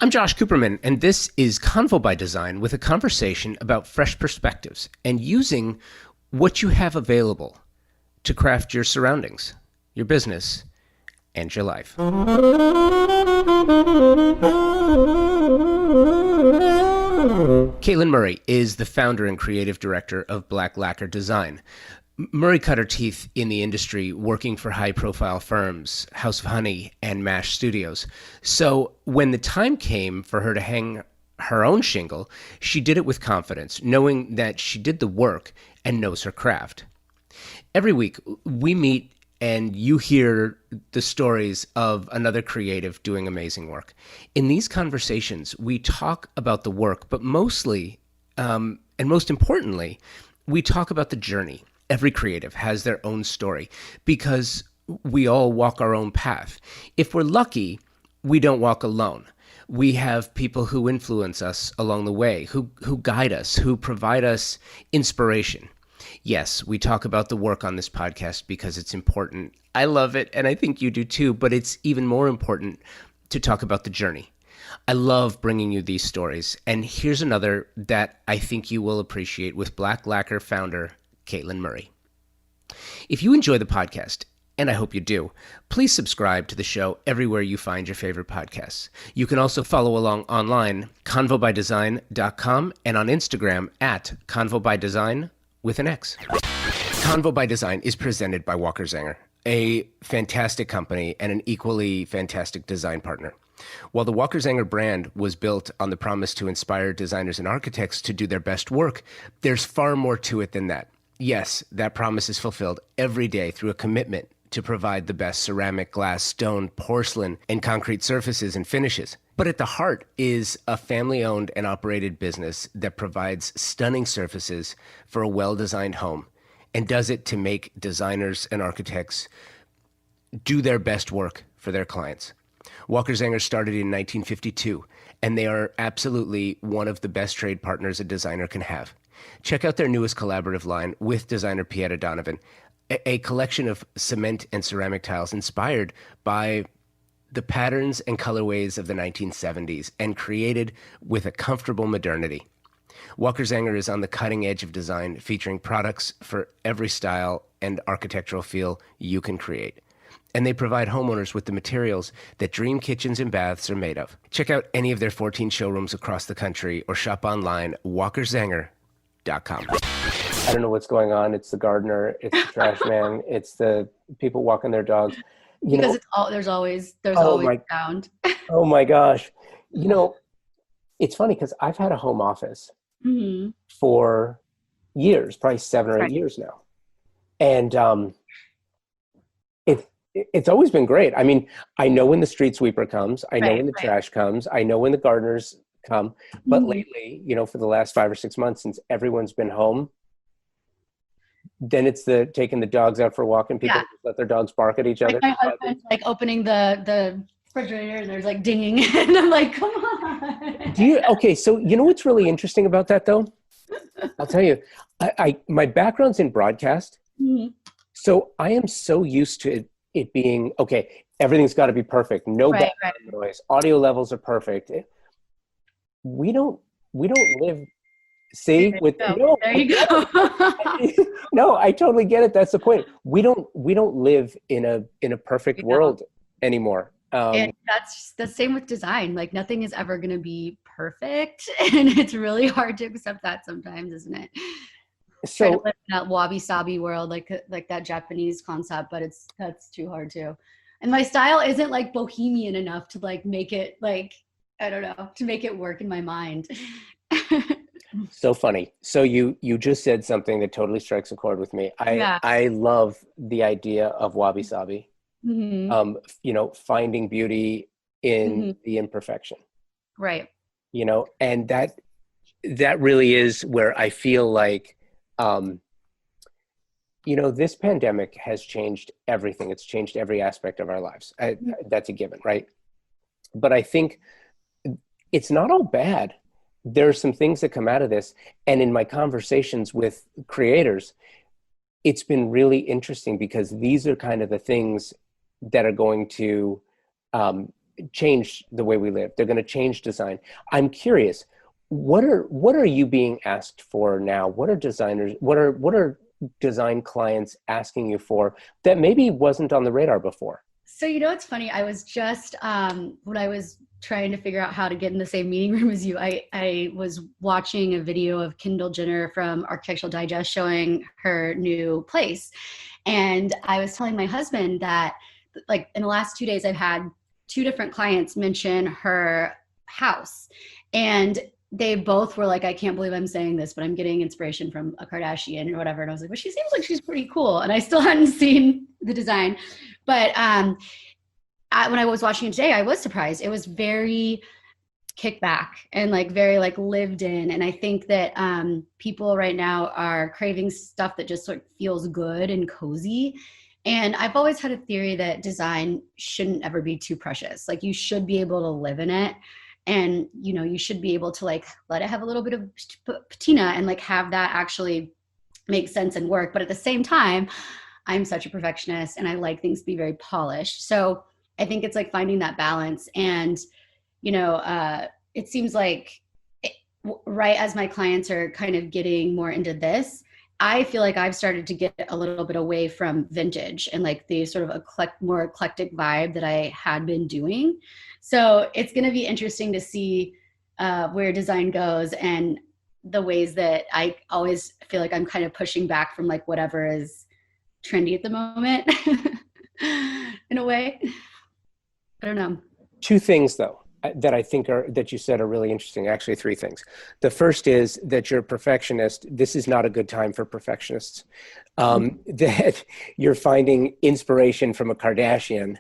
I'm Josh Cooperman, and this is Convo by Design with a conversation about fresh perspectives and using what you have available to craft your surroundings, your business, and your life. Caitlin Murray is the founder and creative director of Black Lacquer Design. Murray cut her teeth in the industry working for high-profile firms, House of Honey and MASHstudios. So when the time came for her to hang her own shingle, she did it with confidence, knowing that she did the work and knows her craft. Every week, we meet and you hear the stories of another creative doing amazing work. In these conversations, we talk about the work, but mostly, and most importantly, we talk about the journey. Every creative has their own story because we all walk our own path. If we're lucky, we don't walk alone. We have people who influence us along the way, who guide us, who provide us inspiration. Yes, we talk about the work on this podcast because it's important. I love it, and I think you do too, but it's even more important to talk about the journey. I love bringing you these stories, and here's another that I think you will appreciate with Black Lacquer founder Caitlin Murray. If you enjoy the podcast, and I hope you do, please subscribe to the show everywhere you find your favorite podcasts. You can also follow along online, convobydesign.com, and on Instagram at convobydesign with an X. Convo by Design is presented by Walker Zanger, a fantastic company and an equally fantastic design partner. While the Walker Zanger brand was built on the promise to inspire designers and architects to do their best work, there's far more to it than that. Yes, that promise is fulfilled every day through a commitment to provide the best ceramic, glass, stone, porcelain, and concrete surfaces and finishes. But at the heart is a family-owned and operated business that provides stunning surfaces for a well-designed home and does it to make designers and architects do their best work for their clients. Walker Zanger started in 1952, and they are absolutely one of the best trade partners a designer can have. Check out their newest collaborative line with designer Pieta Donovan, a collection of cement and ceramic tiles inspired by the patterns and colorways of the 1970s and created with a comfortable modernity. Walker Zanger is on the cutting edge of design, featuring products for every style and architectural feel you can create. And they provide homeowners with the materials that dream kitchens and baths are made of. Check out any of their 14 showrooms across the country or shop online, walkerzanger.com. I don't know what's going on. It's the gardener, it's the trash man, it's the people walking their dogs. Because there's always sound. Oh my gosh. It's funny because I've had a home office for years, probably 7 or 8 years now. And it's always been great. I mean, I know when the street sweeper comes, I know when the trash comes, I know when the gardeners come. But lately, for the last 5 or 6 months, since everyone's been home, then it's the taking the dogs out for a walk and people just let their dogs bark at each other. My husband's like opening the refrigerator and there's like dinging and I'm like, come on. Okay, so you know what's really interesting about that though? I'll tell you, my background's in broadcast. So I am so used to it being, okay, everything's got to be perfect. No background noise. Audio levels are perfect. We don't live. See, there you go. No, I totally get it. That's the point. We don't live in a perfect world anymore. And that's the same with design. Like nothing is ever going to be perfect, and it's really hard to accept that sometimes, isn't it? So trying to live in that wabi-sabi world, like that Japanese concept, but that's too hard too. And my style isn't like bohemian enough to like make it like, I don't know, to make it work in my mind. So funny. So you just said something that totally strikes a chord with me. I love the idea of wabi-sabi. Finding beauty in the imperfection. Right. And that really is where I feel like, this pandemic has changed everything. It's changed every aspect of our lives. That's a given, right? But I think it's not all bad. There are some things that come out of this. And in my conversations with creators, it's been really interesting because these are kind of the things that are going to change the way we live. They're going to change design. I'm curious, what are you being asked for now? What are design clients asking you for that maybe wasn't on the radar before? So, it's funny. I was just, when I was trying to figure out how to get in the same meeting room as you, I was watching a video of Kendall Jenner from Architectural Digest showing her new place. And I was telling my husband that, like, in the last 2 days, I've had two different clients mention her house. And they both were like, I can't believe I'm saying this, but I'm getting inspiration from a Kardashian or whatever. And I was like, well, she seems like she's pretty cool. And I still hadn't seen the design. But when I was watching it today, I was surprised. It was very kickback and like very like lived in. And I think that people right now are craving stuff that just sort of feels good and cozy. And I've always had a theory that design shouldn't ever be too precious. Like, you should be able to live in it. And, you should be able to like let it have a little bit of patina and like have that actually make sense and work. But at the same time, I'm such a perfectionist and I like things to be very polished. So I think it's like finding that balance. And, it seems like right as my clients are kind of getting more into this, I feel like I've started to get a little bit away from vintage and like the sort of more eclectic vibe that I had been doing. So it's going to be interesting to see where design goes and the ways that I always feel like I'm kind of pushing back from like whatever is trendy at the moment in a way. I don't know. Two things though that I think that you said are really interesting. Actually, three things. The first is that you're a perfectionist. This is not a good time for perfectionists. That you're finding inspiration from a Kardashian.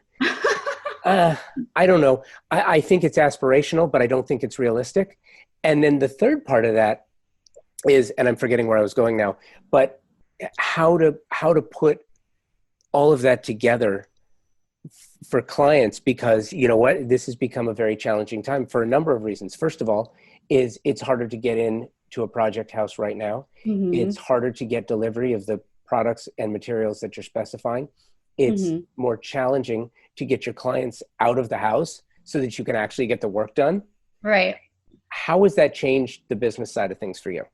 I don't know. I think it's aspirational, but I don't think it's realistic. And then the third part of that is, and I'm forgetting where I was going now, but how to put all of that together for clients, because you know what, this has become a very challenging time for a number of reasons. First of all, is it's harder to get into a project house right now. Mm-hmm. It's harder to get delivery of the products and materials that you're specifying. It's more challenging to get your clients out of the house so that you can actually get the work done. Right. How has that changed the business side of things for you?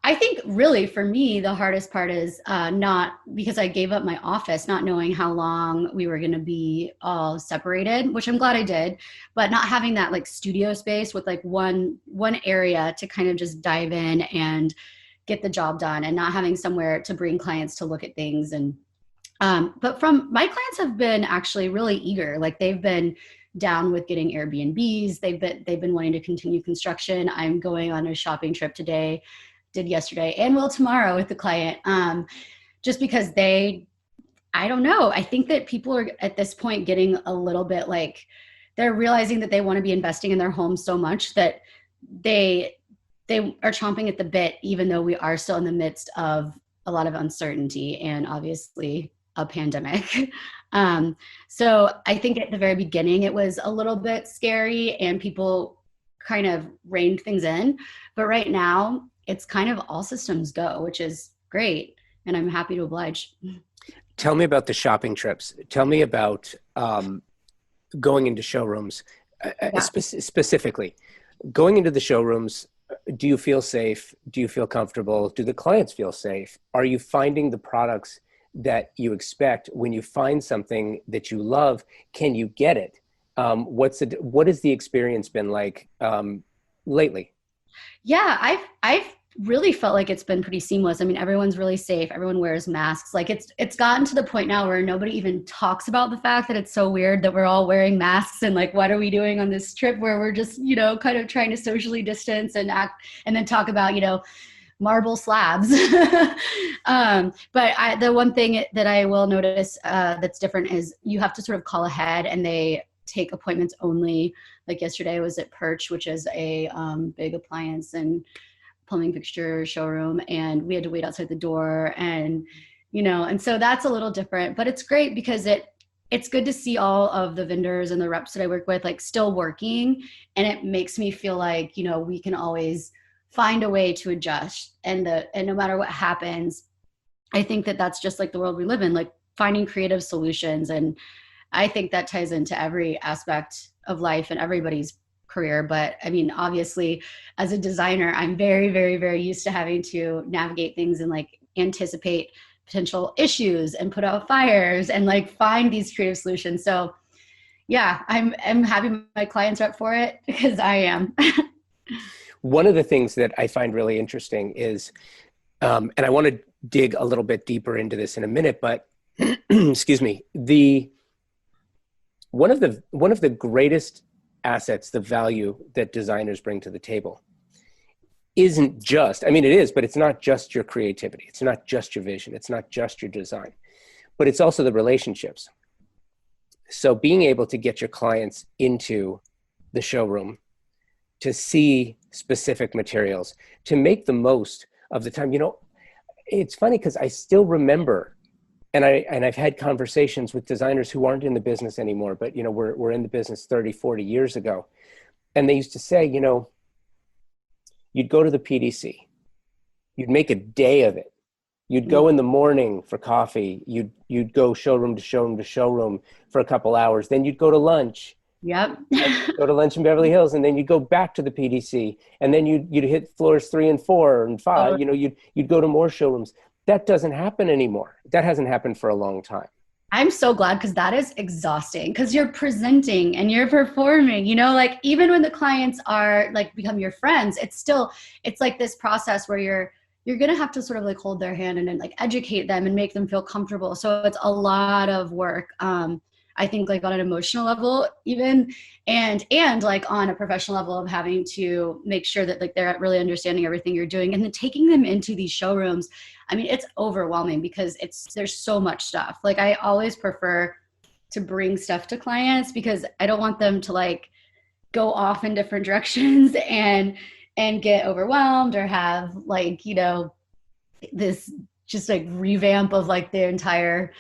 I think really for me, the hardest part is not because I gave up my office, not knowing how long we were going to be all separated, which I'm glad I did, but not having that like studio space with like one area to kind of just dive in and get the job done, and not having somewhere to bring clients to look at things. And but from my clients have been actually really eager. Like, they've been down with getting Airbnbs. They've been wanting to continue construction. I'm going on a shopping trip today, did yesterday, and will tomorrow with the client. Just because I don't know. I think that people are at this point getting a little bit like, they're realizing that they want to be investing in their home so much that they are chomping at the bit, even though we are still in the midst of a lot of uncertainty and obviously a pandemic. So I think at the very beginning, it was a little bit scary and people kind of reined things in. But right now, it's kind of all systems go, which is great. And I'm happy to oblige. Tell me about the shopping trips. Tell me about going into showrooms, specifically. Going into the showrooms, do you feel safe? Do you feel comfortable? Do the clients feel safe? Are you finding the products that you expect? When you find something that you love, can you get it? What has the experience been like lately? Yeah, I've really felt like it's been pretty seamless. I mean, everyone's really safe. Everyone wears masks. Like, it's gotten to the point now where nobody even talks about the fact that it's so weird that we're all wearing masks, and like, what are we doing on this trip where we're just, kind of trying to socially distance and act, and then talk about, marble slabs. But the one thing that I will notice that's different is you have to sort of call ahead, and they take appointments only. Like yesterday I was at Perch, which is a big appliance and plumbing fixture showroom, and we had to wait outside the door, and and so that's a little different, but it's great because it's good to see all of the vendors and the reps that I work with like still working, and it makes me feel like we can always find a way to adjust, and no matter what happens, I think that that's just like the world we live in, like finding creative solutions. And I think that ties into every aspect of life and everybody's career. But I mean, obviously, as a designer, I'm very, very, very used to having to navigate things and like anticipate potential issues and put out fires and like find these creative solutions. So yeah, I'm happy my clients are up for it because I am. One of the things that I find really interesting is, and I want to dig a little bit deeper into this in a minute, but excuse me, one of the greatest assets, the value that designers bring to the table isn't just, I mean, it is, but it's not just your creativity. It's not just your vision. It's not just your design, but it's also the relationships. So being able to get your clients into the showroom to see specific materials, to make the most of the time. You know, it's funny because I still remember, and I've had conversations with designers who aren't in the business anymore, but you know, we're in the business 30, 40 years ago. And they used to say, you know, you'd go to the PDC, you'd make a day of it. You'd go in the morning for coffee. You'd go showroom to showroom to showroom for a couple hours. Then you'd go to lunch. Yep. Go to lunch in Beverly Hills, and then you'd go back to the PDC, and then you'd hit floors 3 and 4 and 5. You know, you'd go to more showrooms. That doesn't happen anymore. That hasn't happened for a long time. I'm so glad because that is exhausting because you're presenting and you're performing, you know, like even when the clients are like become your friends, it's like this process where you're going to have to sort of like hold their hand and then like educate them and make them feel comfortable. So it's a lot of work. I think like on an emotional level even, and like on a professional level of having to make sure that like they're really understanding everything you're doing and then taking them into these showrooms. I mean, it's overwhelming because there's so much stuff. Like I always prefer to bring stuff to clients because I don't want them to like go off in different directions and get overwhelmed or have like, you know, this just like revamp of like their entire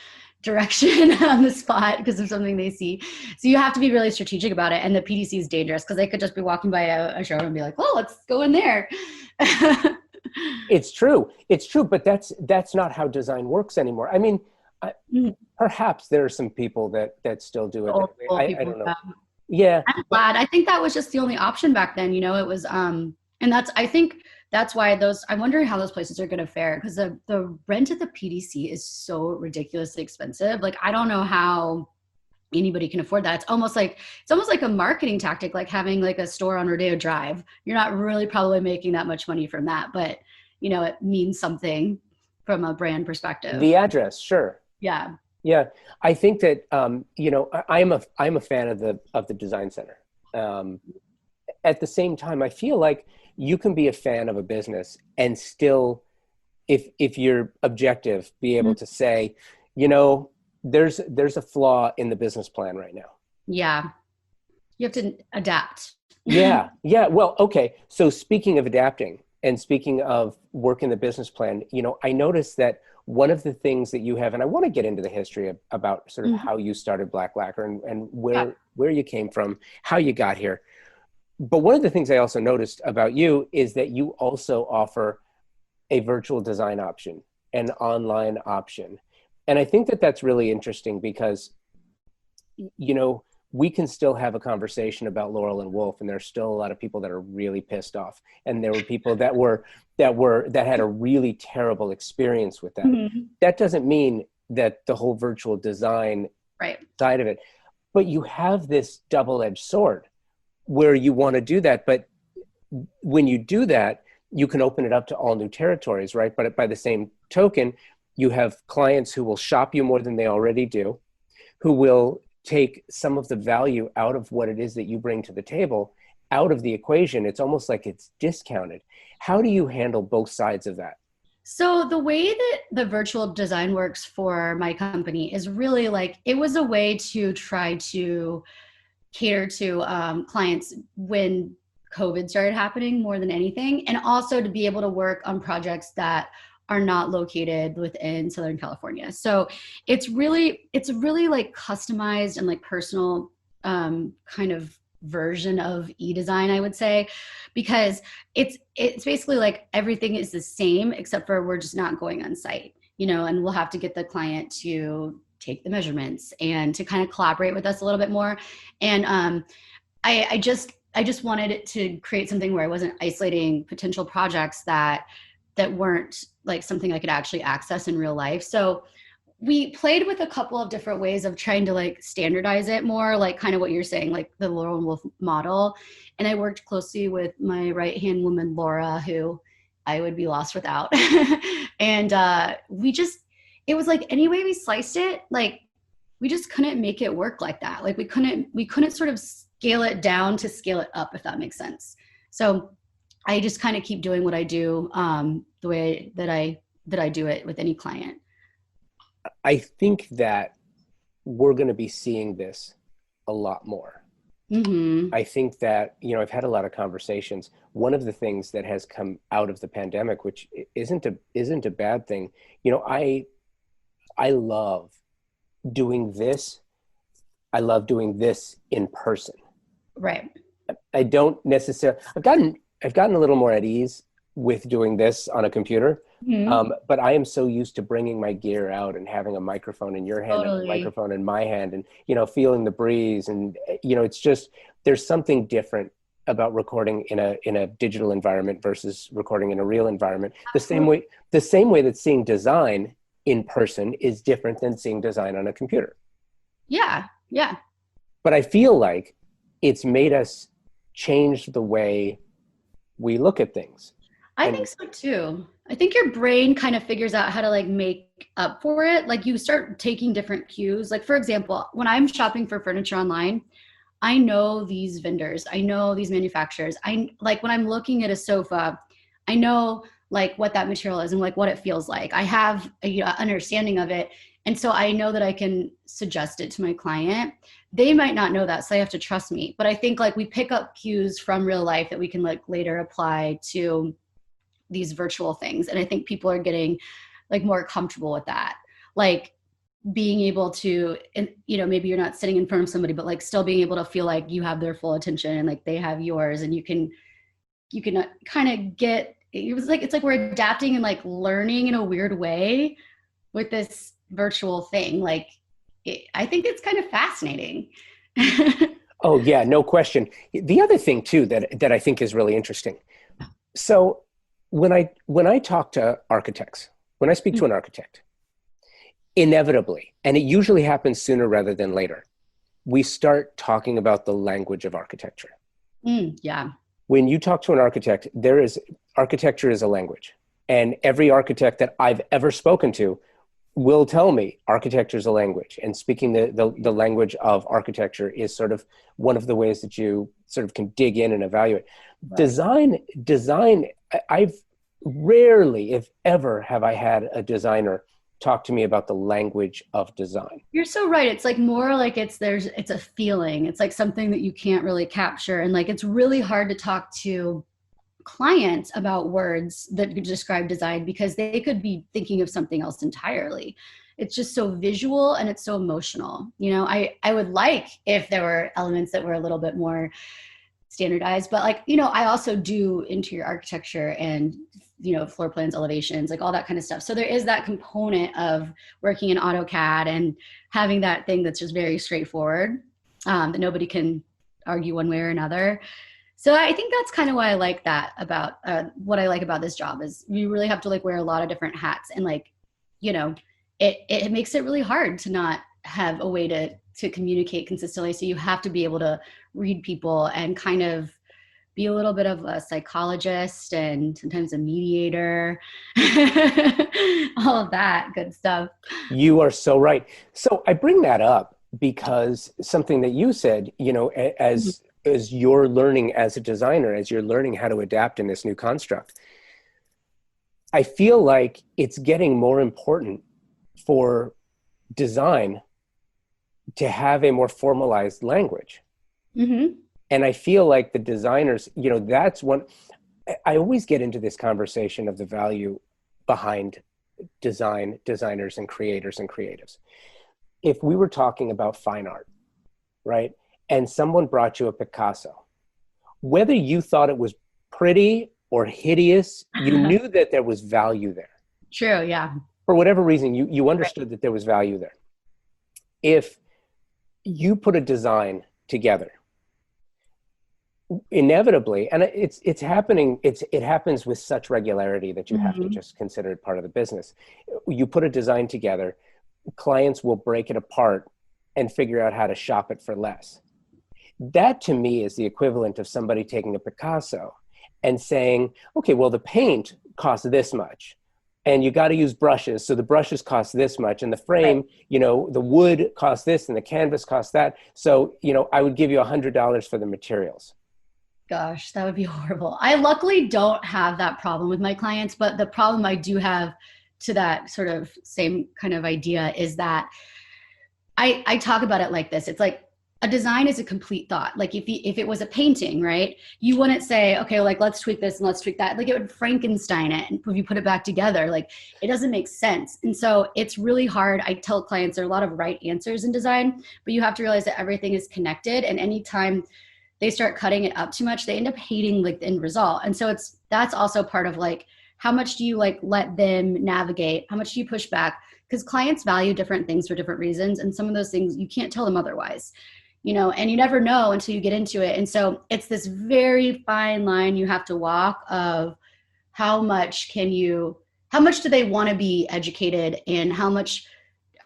direction on the spot because of something they see. So you have to be really strategic about it. And the PDC is dangerous because they could just be walking by a showroom and be like, well, let's go in there. It's true. It's true. But that's not how design works anymore. I mean, perhaps there are some people that still do it. I don't know. Yeah. I'm glad. I think that was just the only option back then. You know, it was, and I think that's why I'm wondering how those places are going to fare because the rent at the PDC is so ridiculously expensive. Like, I don't know how anybody can afford that. It's almost like a marketing tactic, like having like a store on Rodeo Drive. You're not really probably making that much money from that, but you know, it means something from a brand perspective. The address, sure. Yeah. Yeah. I think that, you know, I'm a fan of the design center. At the same time, I feel like you can be a fan of a business and still, if you're objective, be able to say, you know, there's a flaw in the business plan right now. Yeah. You have to adapt. Yeah. Yeah. Well, okay. So speaking of adapting and speaking of work in the business plan, you know, I noticed that one of the things that you have, and I want to get into the history about sort of how you started Black Lacquer and where you came from, how you got here. But one of the things I also noticed about you is that you also offer a virtual design option, an online option. And I think that that's really interesting because, you know, we can still have a conversation about Laurel and Wolf, and there's still a lot of people that are really pissed off. And there were people that had a really terrible experience with that. Mm-hmm. That doesn't mean that the whole virtual design side of it, but you have this double-edged sword where you want to do that. But when you do that, you can open it up to all new territories, right? But by the same token, you have clients who will shop you more than they already do, who will take some of the value out of what it is that you bring to the table out of the equation. It's almost like it's discounted. How do you handle both sides of that? So the way that the virtual design works for my company is really like, it was a way to try to cater to clients when COVID started happening more than anything, and also to be able to work on projects that are not located within Southern California. So it's really like customized and like personal kind of version of e-design, I would say, because it's basically like everything is the same except for we're just not going on site, you know, and we'll have to get the client to take the measurements and to kind of collaborate with us a little bit more. And I just wanted it to create something where I wasn't isolating potential projects that weren't like something I could actually access in real life. So we played with a couple of different ways of trying to like standardize it more, like kind of what you're saying, like the lone wolf model. And I worked closely with my right-hand woman, Laura, who I would be lost without. And it was like any way we sliced it, like we just couldn't make it work like that. Like we couldn't sort of scale it down to scale it up, if that makes sense. So I just kind of keep doing what I do the way that I do it with any client. I think that we're going to be seeing this a lot more. Mm-hmm. I think that, I've had a lot of conversations. One of the things that has come out of the pandemic, which isn't a bad thing, I love doing this. I love doing this in person. Right. I don't necessarily, I've gotten a little more at ease with doing this on a computer. Mm-hmm. But I am so used to bringing my gear out and having a microphone in your hand and a microphone in my hand and, feeling the breeze. And, it's just, there's something different about recording in a digital environment versus recording in a real environment. The same way that seeing design in person is different than seeing design on a computer. Yeah. Yeah. But I feel like it's made us change the way we look at things. I think so too. I think your brain kind of figures out how to like make up for it. Like you start taking different cues. Like for example, when I'm shopping for furniture online, I know these vendors, I know these manufacturers. I like when I'm looking at a sofa, I know like what that material is and like what it feels like. I have a understanding of it. And so I know that I can suggest it to my client. They might not know that, so they have to trust me. But I think like we pick up cues from real life that we can like later apply to these virtual things. And I think people are getting like more comfortable with that. Like being able to, and maybe you're not sitting in front of somebody, but like still being able to feel like you have their full attention and like they have yours, and you can kind of get, it's like we're adapting and like learning in a weird way with this virtual thing. Like I think it's kind of fascinating. Oh yeah, no question. The other thing too that I think is really interesting. So when I talk to architects, when I speak to an architect, inevitably, and it usually happens sooner rather than later, we start talking about the language of architecture. Yeah. When you talk to an architect, architecture is a language. And every architect that I've ever spoken to will tell me architecture is a language. And speaking the language of architecture is sort of one of the ways that you sort of can dig in and evaluate. Right. Design, I've rarely, if ever, have I had a designer talk to me about the language of design. You're so right. It's like more like it's a feeling. It's like something that you can't really capture. And like, it's really hard to talk to clients about words that describe design because they could be thinking of something else entirely. It's just so visual and it's so emotional. I would like if there were elements that were a little bit more standardized, but like, I also do interior architecture and, floor plans, elevations, like all that kind of stuff. So there is that component of working in AutoCAD and having that thing that's just very straightforward, that nobody can argue one way or another. So I think that's kind of why I like that about what I like about this job is you really have to like wear a lot of different hats, and like, it makes it really hard to not have a way to communicate consistently. So you have to be able to read people and kind of be a little bit of a psychologist and sometimes a mediator, all of that good stuff. You are so right. So I bring that up because something that you said, as you're learning as a designer, as you're learning how to adapt in this new construct, I feel like it's getting more important for design to have a more formalized language. Mm-hmm. And I feel like the designers, that's one, I always get into this conversation of the value behind designers and creators and creatives. If we were talking about fine art, right? And someone brought you a Picasso, whether you thought it was pretty or hideous, you knew that there was value there. True, yeah. For whatever reason, you understood that there was value there. if you put a design together, inevitably, and it's happening, it happens with such regularity that you have to Mhm. just consider it part of the business. You put a design together, clients will break it apart and figure out how to shop it for less. That to me is the equivalent of somebody taking a Picasso and saying, okay, well, the paint costs this much and you got to use brushes. So the brushes cost this much and the Right. frame, the wood costs this and the canvas costs that. So, I would give you $100 for the materials. Gosh, that would be horrible. I luckily don't have that problem with my clients, but the problem I do have to that sort of same kind of idea is that I talk about it like this. It's like a design is a complete thought. Like if it was a painting, right? You wouldn't say, okay, like let's tweak this and let's tweak that. Like it would Frankenstein it, and if you put it back together, like it doesn't make sense. And so it's really hard. I tell clients there are a lot of right answers in design, but you have to realize that everything is connected. And anytime they start cutting it up too much, they end up hating like the end result. And so that's also part of like how much do you like let them navigate? How much do you push back? Because clients value different things for different reasons, and some of those things you can't tell them otherwise, and you never know until you get into it. And so it's this very fine line you have to walk of how much how much do they want to be educated, and how much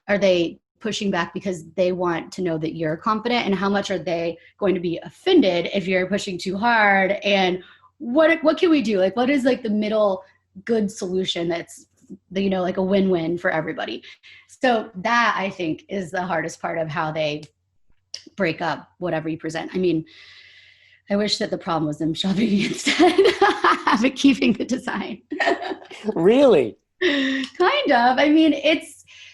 are they pushing back because they want to know that you're confident, and how much are they going to be offended if you're pushing too hard, and what can we do, like what is like the middle good solution that's like a win-win for everybody. So that I think is the hardest part of how they break up whatever you present. I mean, I wish that the problem was them shoving me instead but keeping the design. Really? Kind of. I mean,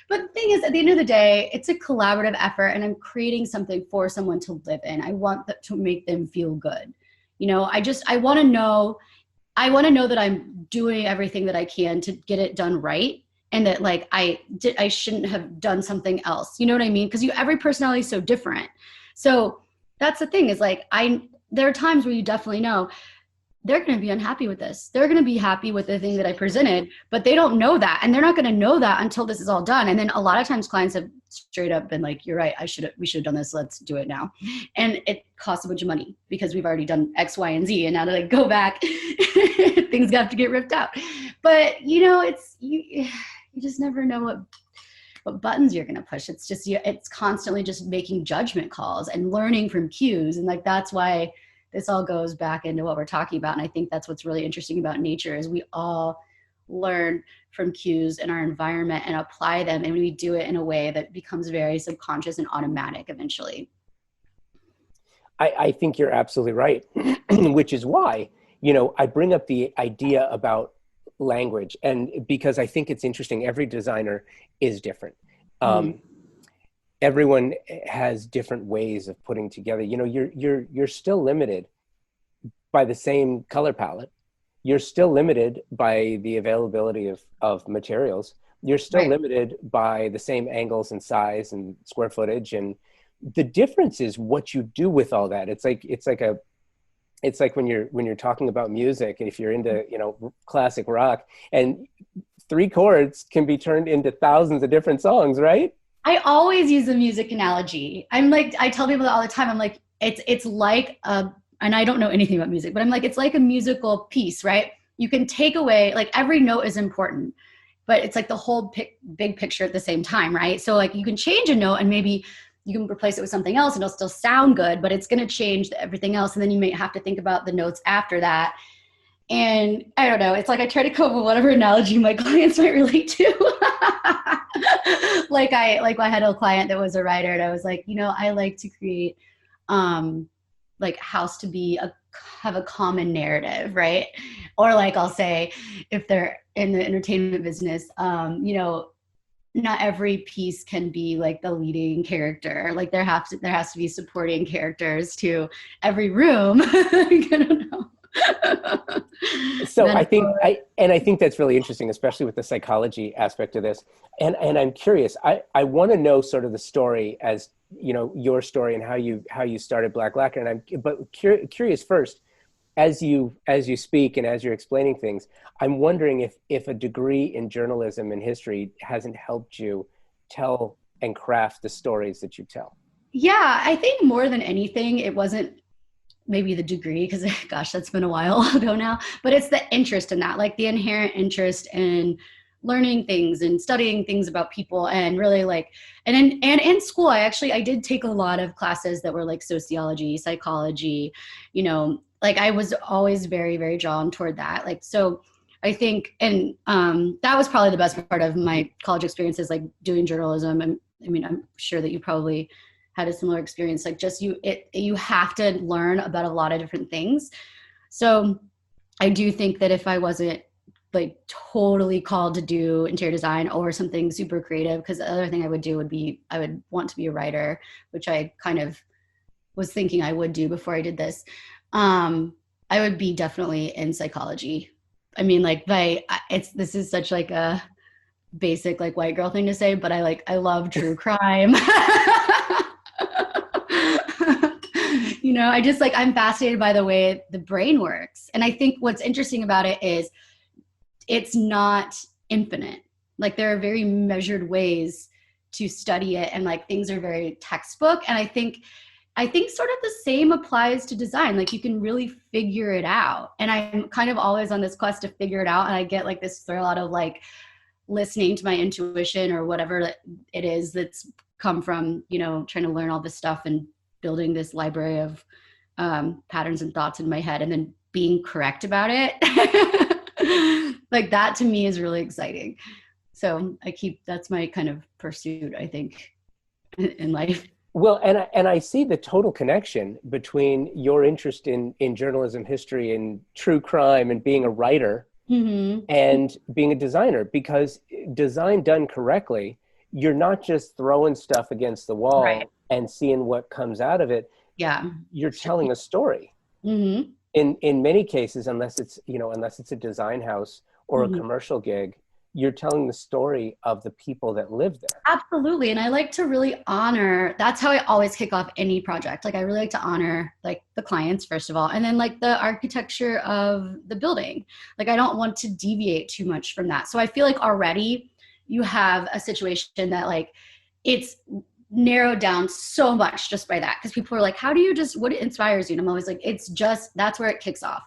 but the thing is, at the end of the day, it's a collaborative effort, and I'm creating something for someone to live in. I want that to make them feel good. I want to know, that I'm doing everything that I can to get it done right, and that like I shouldn't have done something else. You know what I mean? Because every personality is so different. So that's the thing is like there are times where you definitely know they're going to be unhappy with this. They're going to be happy with the thing that I presented, but they don't know that. And they're not going to know that until this is all done. And then a lot of times clients have straight up been like, you're right. We should have done this. Let's do it now. And it costs a bunch of money because we've already done X, Y, and Z. And now that I go back, things have to get ripped out. But you just never know what buttons you're going to push. It's constantly just making judgment calls and learning from cues. And like, that's why this all goes back into what we're talking about. And I think that's what's really interesting about nature is we all learn from cues in our environment and apply them. And we do it in a way that becomes very subconscious and automatic eventually. I think you're absolutely right, which is why, I bring up the idea about language, and because I think it's interesting, every designer is different. Mm. Everyone has different ways of putting together. You're still limited by the same color palette. You're still limited by the availability of materials. You're still Right. limited by the same angles and size and square footage. And the difference is what you do with all that. It's like when you're talking about music, and if you're into, classic rock, and 3 chords can be turned into thousands of different songs, right? I always use the music analogy. I tell people that all the time. I'm like, it's like and I don't know anything about music, but I'm like, it's like a musical piece, right? You can take away, like every note is important, but it's like the whole big picture at the same time, right? So like you can change a note and maybe you can replace it with something else and it'll still sound good, but it's going to change everything else. And then you may have to think about the notes after that. And I don't know, it's like I try to come up with whatever analogy my clients might relate to. like I had a client that was a writer, and I was like, I like to create like house to have a common narrative, right? Or like I'll say, if they're in the entertainment business, not every piece can be like the leading character. Like there has to be supporting characters to every room. I don't know. So I think Metaphor. I think that's really interesting, especially with the psychology aspect of this. And I'm curious. I want to know sort of the story, as your story and how you started Black Lacquer. And but curious first, as you speak and as you're explaining things, I'm wondering if a degree in journalism and history hasn't helped you tell and craft the stories that you tell? Yeah, I think more than anything, it wasn't maybe the degree, because gosh, that's been a while ago now, but it's the interest in that, like the inherent interest in learning things and studying things about people. And really like, and in school, I did take a lot of classes that were like sociology, psychology, like I was always very, very drawn toward that. Like, so I think, and that was probably the best part of my college experiences, like doing journalism. And I mean, I'm sure that you probably had a similar experience, like just you have to learn about a lot of different things. So I do think that if I wasn't like totally called to do interior design or something super creative, because the other thing I would do would be, I would want to be a writer, which I kind of was thinking I would do before I did this. I would be definitely in psychology. I mean, like this is such like a basic like white girl thing to say, but I love true crime. I just like, I'm fascinated by the way the brain works. And I think what's interesting about it is it's not infinite. Like there are very measured ways to study it, and like things are very textbook. And I think sort of the same applies to design. Like you can really figure it out. And I'm kind of always on this quest to figure it out. And I get like this thrill out of like listening to my intuition or whatever it is that's come from, trying to learn all this stuff and building this library of patterns and thoughts in my head and then being correct about it. Like that to me is really exciting. So that's my kind of pursuit, I think, in life. Well, and I see the total connection between your interest in journalism, history, and true crime, and being a writer, mm-hmm. and being a designer, because design done correctly, you're not just throwing stuff against the wall, right, and seeing what comes out of it. Yeah. You're telling a story. Mm-hmm. In many cases, unless it's a design house or mm-hmm. a commercial gig, you're telling the story of the people that live there. Absolutely. And I like to really honor, that's how I always kick off any project. Like I really like to honor like the clients, first of all, and then like the architecture of the building. Like I don't want to deviate too much from that. So I feel like already you have a situation that like it's narrowed down so much just by that. Because people are like, what inspires you? And I'm always like, that's where it kicks off.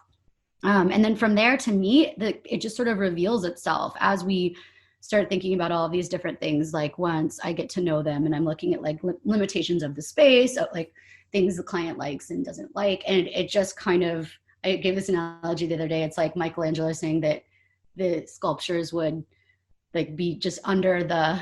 And then from there, to me, it just sort of reveals itself as we start thinking about all of these different things. Like once I get to know them and I'm looking at like limitations of the space, like things the client likes and doesn't like. And it just kind of, I gave this analogy the other day. It's like Michelangelo saying that the sculptures would like be just under the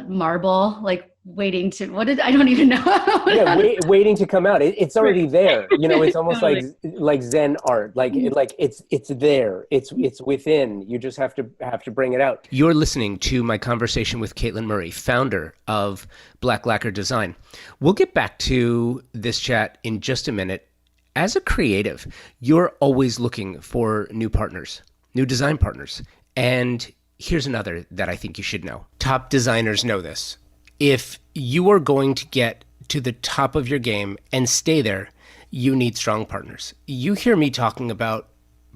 marble, like waiting to, I don't even know. Yeah, waiting to come out. It's already there. It's almost totally. like Zen art. Like it's there. It's within. You just have to bring it out. You're listening to my conversation with Caitlin Murray, founder of Black Lacquer Design. We'll get back to this chat in just a minute. As a creative, you're always looking for new partners, new design partners. And here's another that I think you should know. Top designers know this. If you are going to get to the top of your game and stay there, you need strong partners. You hear me talking about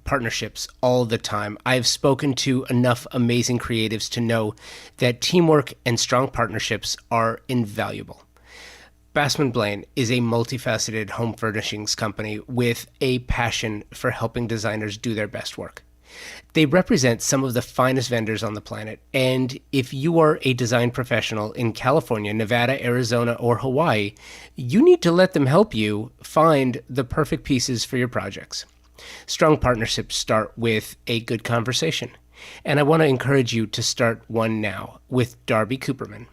partnerships all the time. I've spoken to enough amazing creatives to know that teamwork and strong partnerships are invaluable. Bassman Blaine is a multifaceted home furnishings company with a passion for helping designers do their best work. They represent some of the finest vendors on the planet, and if you are a design professional in California, Nevada, Arizona, or Hawaii, you need to let them help you find the perfect pieces for your projects. Strong partnerships start with a good conversation, and I want to encourage you to start one now with Darby Cooperman.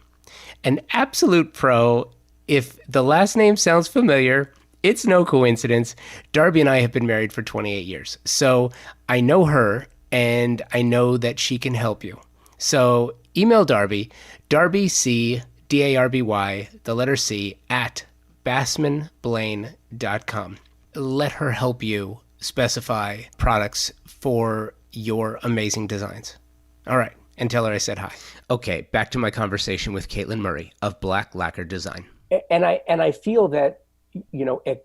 An absolute pro. If the last name sounds familiar, it's no coincidence. Darby and I have been married for 28 years. So I know her and I know that she can help you. So email Darby, Darby C, D-A-R-B-Y, the letter C, at bassmanblaine.com. Let her help you specify products for your amazing designs. All right. And tell her I said hi. Okay. Back to my conversation with Caitlin Murray of Black Lacquer Design. And I feel that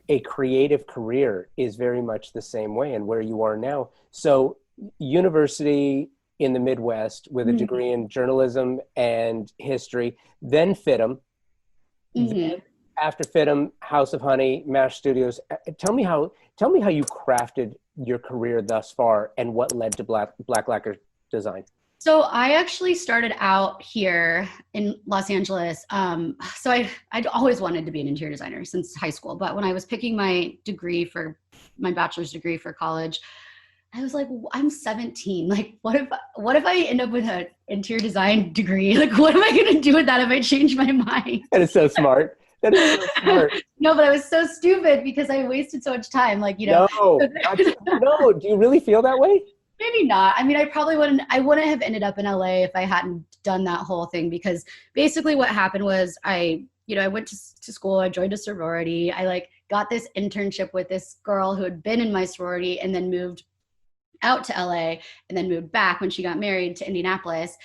a creative career is very much the same way and where you are now. So university, in the Midwest with a Mhm. degree in journalism and history, then FITM. Mhm. Then after FITM, House of Honey, MASH Studios. Tell me how you crafted your career thus far and what led to Black Lacquer Design. So I actually started out here in Los Angeles. So I'd always wanted to be an interior designer since high school. But when I was picking my degree for my bachelor's degree for college, I was like, I'm 17. Like, what if I end up with an interior design degree? Like, what am I going to do with that if I change my mind? That is so smart. That is so smart. No, but I was so stupid because I wasted so much time. Like, No, no. Do you really feel that way? maybe not. I mean, I wouldn't have ended up in LA if I hadn't done that whole thing, because basically what happened was I went to school, I joined a sorority. I like got this internship with this girl who had been in my sorority and then moved out to LA and then moved back when she got married to Indianapolis.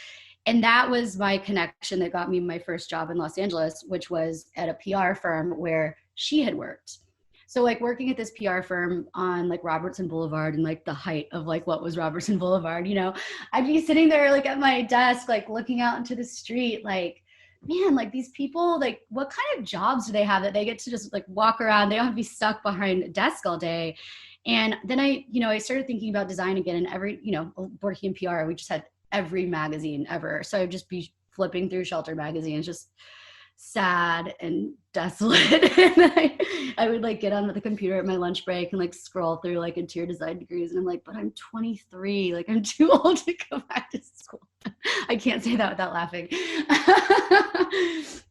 And that was my connection that got me my first job in Los Angeles, which was at a PR firm where she had worked. So like working at this PR firm on like Robertson Boulevard and like the height of like what was Robertson Boulevard, I'd be sitting there like at my desk, like looking out into the street, like, man, like these people, like what kind of jobs do they have that they get to just like walk around? They don't have to be stuck behind a desk all day. And then I started thinking about design again, and working in PR, we just had every magazine ever. So I'd just be flipping through Shelter magazines, just sad and desolate. And I would like get on the computer at my lunch break and like scroll through like interior design degrees. And I'm like, but I'm 23, like I'm too old to go back to school. I can't say that without laughing.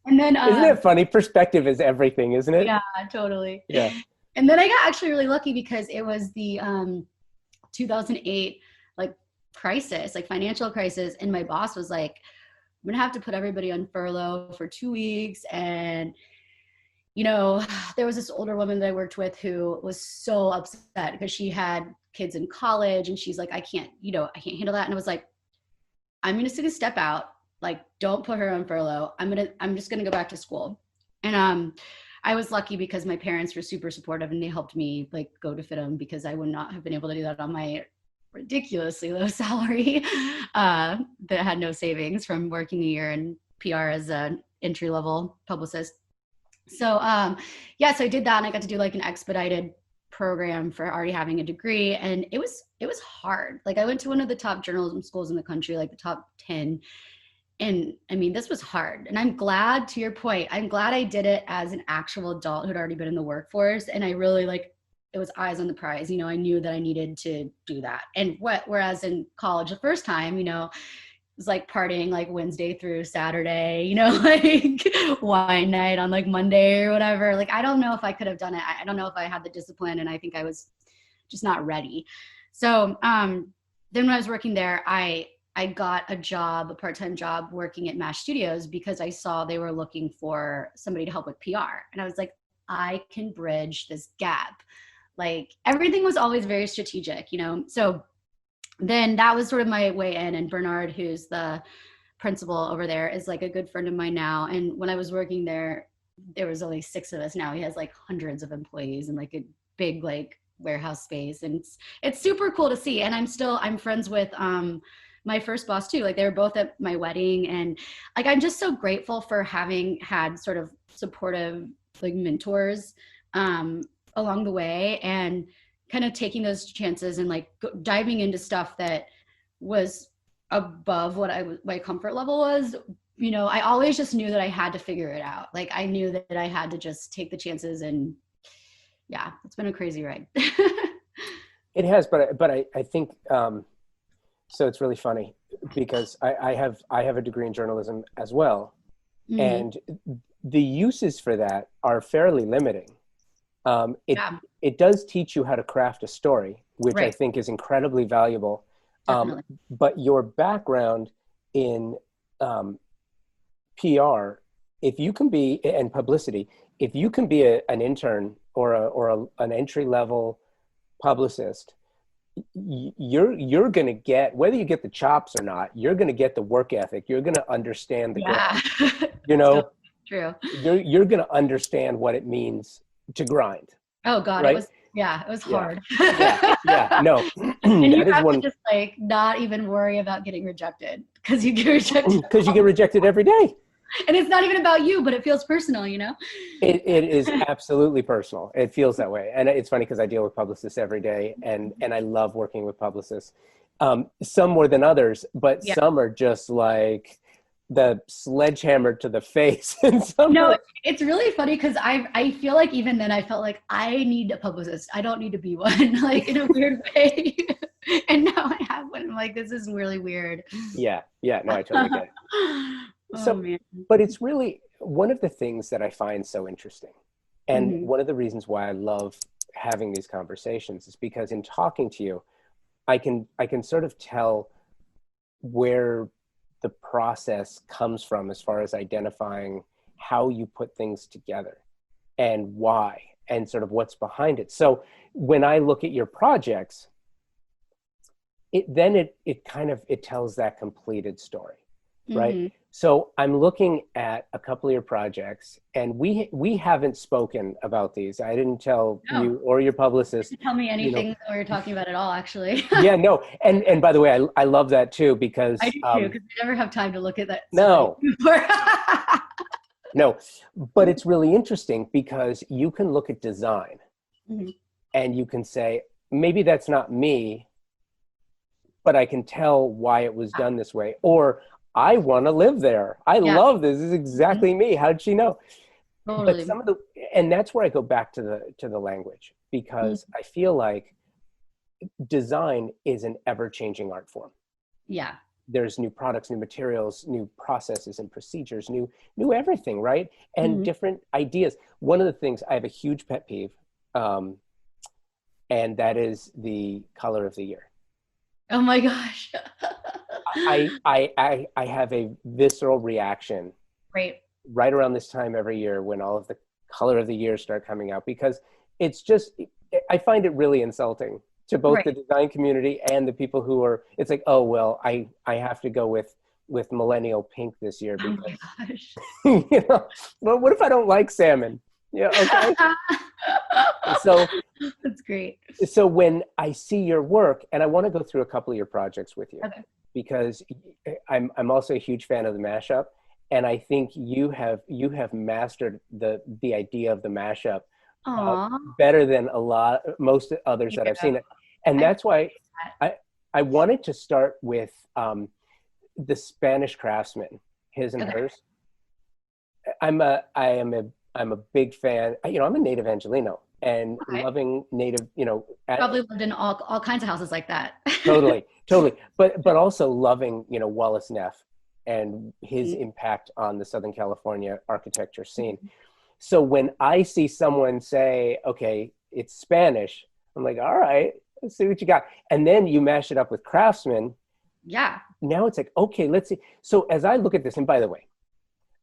And then, Isn't it funny? Perspective is everything, isn't it? yeah, totally. Yeah. And then I got actually really lucky because it was the 2008 like crisis, like financial crisis. And my boss was like, I'm gonna have to put everybody on furlough for 2 weeks. And, there was this older woman that I worked with who was so upset because she had kids in college and she's like, I can't handle that. And I was like, I'm gonna take a step out. Like, don't put her on furlough. I'm just gonna go back to school. And I was lucky because my parents were super supportive and they helped me like go to FITM, because I would not have been able to do that on my ridiculously low salary that had no savings from working a year in PR as an entry-level publicist. So so I did that, and I got to do like an expedited program for already having a degree, and it was hard. Like I went to one of the top journalism schools in the country, like the top 10. And I mean, this was hard. And I'm glad, to your point, I'm glad I did it as an actual adult who'd already been in the workforce. And I really it was eyes on the prize. I knew that I needed to do that. And whereas in college, the first time, it was like partying like Wednesday through Saturday, like wine night on like Monday or whatever. Like, I don't know if I could have done it. I don't know if I had the discipline, and I think I was just not ready. So then when I was working there, I got a part-time job working at MASHstudios because I saw they were looking for somebody to help with PR. And I was like, I can bridge this gap. Like everything was always very strategic, So then that was sort of my way in. And Bernard, who's the principal over there, is like a good friend of mine now. And when I was working there was only 6 of us. Now he has like hundreds of employees and like a big like warehouse space. And it's super cool to see. And I'm friends with my first boss too. Like they were both at my wedding, and like I'm just so grateful for having had sort of supportive like mentors along the way, and kind of taking those chances and like diving into stuff that was above what my comfort level was. I always just knew that I had to figure it out. Like I knew that I had to just take the chances, and yeah, it's been a crazy ride. It has, but I think so. It's really funny because I have a degree in journalism as well, Mhm. and the uses for that are fairly limiting. It does teach you how to craft a story, which I Right. think is incredibly valuable. Definitely. But your background in PR, if you can be, and publicity, if you can be an intern or an entry level publicist, you're going to get, whether you get the chops or not, you're going to get the work ethic. You're going to understand the Yeah. grind. True. You're going to understand what it means to grind. Oh God, Right? Yeah, it was Yeah. hard. Yeah. No, And you that is have to one, just like not even worry about getting rejected because you get rejected. because you get rejected every day. And it's not even about you, but it feels personal, you know? It is absolutely personal. It feels that way. And it's funny because I deal with publicists every day, and I love working with publicists. Some more than others, but Yeah. some are just like the sledgehammer to the face. And some No, are, it's really funny because I feel like even then I felt like I need a publicist. I don't need to be one, like in a weird way. And now I have one. I'm like, this is really weird. yeah, no, I totally get it. Oh So, man. but it's really one of the things that I find so interesting. And Mhm. one of the reasons why I love having these conversations is because in talking to you, I can sort of tell where the process comes from as far as identifying how you put things together and why and sort of what's behind it. So when I look at your projects, it kind of it tells that completed story, right? Mhm. So I'm looking at a couple of your projects, and we haven't spoken about these. I didn't tell No, you or your publicist, you tell me you know. anything that we're talking about at all, actually. Yeah, no, and by the way, I love that too I because do too, because I never have time to look at that stuff no, anymore. no, but it's really interesting because you can look at design Mhm. and you can say maybe that's not me, but I can tell why it was done this way, or I want to live there. I Yeah, love this. This is mhm. exactly me. How'd she know? But Totally. some of the, and that's where I go back to the language, Mhm. because I feel like design is an ever-changing art form. Yeah. There's new products, new materials, new processes and procedures, new everything, right? And Mhm. different ideas. One of the things, I have a huge pet peeve, um, and that is the color of the year. Oh my gosh. I have a visceral reaction Great. right around this time every year when all of the color of the year start coming out, because it's just, I find it really insulting to both Right. the design community and the people who are, it's like, oh well, I have to go with millennial pink this year Oh my because gosh. you know, well, what if I don't like salmon? Yeah, okay. So That's great. when I see your work, and I want to go through a couple of your projects with you, Okay. because I'm also a huge fan of the mashup, and I think you have mastered the idea of the mashup Aw. better than most others You that I've go. seen it, and I that's why appreciate that. I I wanted to start with the Spanish craftsman, his and Okay. hers. I am a big fan. I'm a native Angelino and Okay. loving native. Probably lived in all kinds of houses like that. Totally. But also loving, Wallace Neff and his Mhm. impact on the Southern California architecture scene. Mhm. So when I see someone say, okay, it's Spanish, I'm like, all right, let's see what you got. And then you mash it up with Craftsman. Yeah. Now it's like, okay, let's see. So as I look at this, and by the way,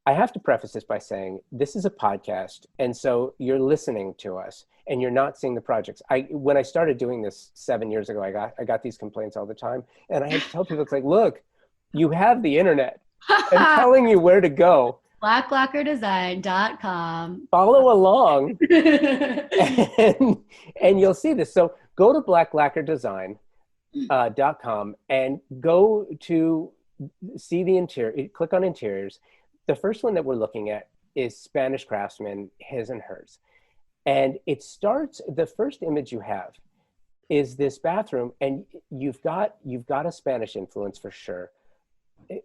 I have to preface this by saying this is a podcast, and so you're listening to us, and you're not seeing the projects. When I started doing this 7 years ago, I got these complaints all the time, and I had to tell people, it's like, look, you have the internet. I'm telling you where to go. blacklacquerdesign.com. Follow along, and you'll see this. So go to blacklacquerdesign.com and go to see the interior. Click on interiors. The first one that we're looking at is Spanish Craftsman, his and hers. And it starts, the first image you have is this bathroom, and you've got a Spanish influence for sure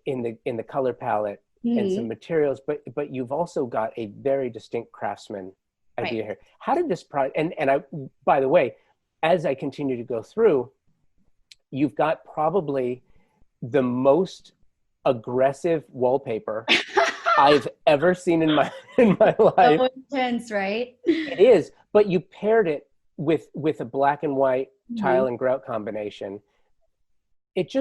in the color palette and some Mhm. materials, but you've also got a very distinct craftsman Right. idea here. How did this project, and I, by the way, as I continue to go through, you've got probably the most aggressive wallpaper I've ever seen in my life. So intense, right? It is, but you paired it with a black and white tile Mhm. and grout combination. It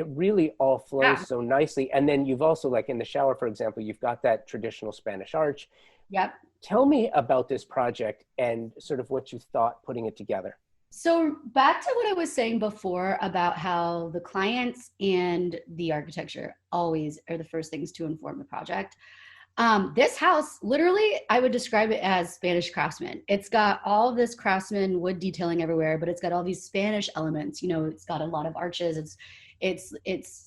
really all Yeah. flows so nicely. And then you've also, like in the shower, for example, you've got that traditional Spanish arch. Yep. Tell me about this project and sort of what you thought putting it together. So back to what I was saying before about how the clients and the architecture always are the first things to inform the project. This house, literally, I would describe it as Spanish craftsman. It's got all this craftsman wood detailing everywhere, but it's got all these Spanish elements. You know, it's got a lot of arches. It's